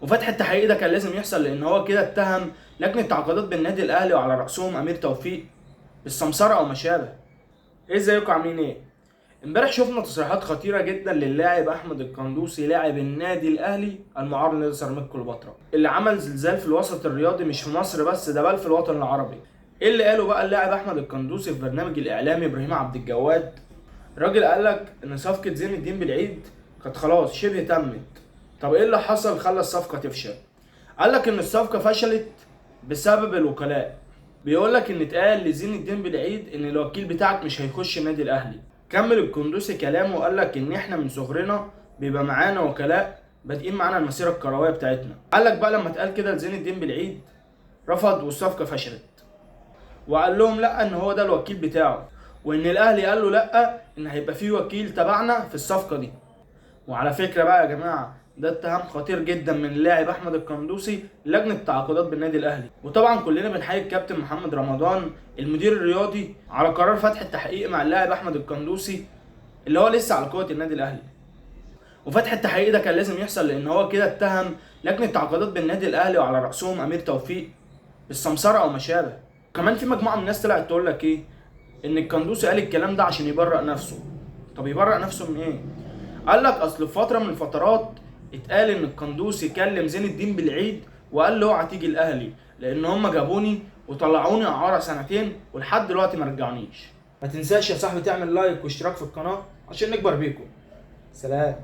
وفتح التحقيق ده كان لازم يحصل لان هو كده اتهم لجنه تعاقدات بالنادي الاهلي وعلى راسهم امير توفيق بالسمسره او ما شابه. ايه ازيكم عاملين ايه؟ امبارح شفنا تصريحات خطيره جدا للاعب احمد القندوسي لاعب النادي الاهلي المعار لنادي سيراميكا كليوباترا اللي عمل زلزال في الوسط الرياضي مش في مصر بس ده بل في الوطن العربي. ايه اللي قاله بقى اللاعب احمد القندوسي في برنامج الاعلامي ابراهيم عبد الجواد؟ الراجل قال لك ان صفقه زين الدين بالعيد كانت خلاص شبه تمت. طب ايه اللي حصل خلى الصفقه تفشل؟ قال لك ان الصفقه فشلت بسبب الوكلاء. بيقول لك ان اتقال لزين الدين بالعيد ان الوكيل بتاعك مش هيخش النادي الاهلي. كمل القندوسي كلامه وقال لك ان احنا من صغرنا بيبقى معانا وكلاء بادئين معانا المسيره الكرويه بتاعتنا. قال لك بقى لما اتقال كده لزين الدين بالعيد رفض والصفقه فشلت، وقال لهم لا ان هو ده الوكيل بتاعه، وان الاهلي قال له لا ان هيبقى فيه وكيل تبعنا في الصفقه دي. وعلى فكره بقى يا جماعه ده اتهام خطير جدا من اللاعب احمد القندوسي لجنه التعاقدات بالنادي الاهلي. وطبعا كلنا بنحيي الكابتن محمد رمضان المدير الرياضي على قرار فتح التحقيق مع اللاعب احمد القندوسي اللي هو لسه على قوه النادي الاهلي. وفتح التحقيق ده كان لازم يحصل لان هو كده اتهم لجنه التعاقدات بالنادي الاهلي وعلى راسهم امير توفيق بالسمسره او ما شابه. كمان في مجموعه من الناس طلعت تقول لك ايه؟ ان القندوسي قال الكلام ده عشان يبرأ نفسه. طب يبرأ نفسه من ايه؟ قال لك اصل في فتره من الفترات اتقال ان القندوسي كلم زين الدين بالعيد وقال له اوعى تيجي الاهلي لان هم جابوني وطلعوني اعاره سنتين ولحد دلوقتي ما رجعونيش. ما تنساش يا صاحبي تعمل لايك واشتراك في القناه عشان نكبر بيكم. سلام.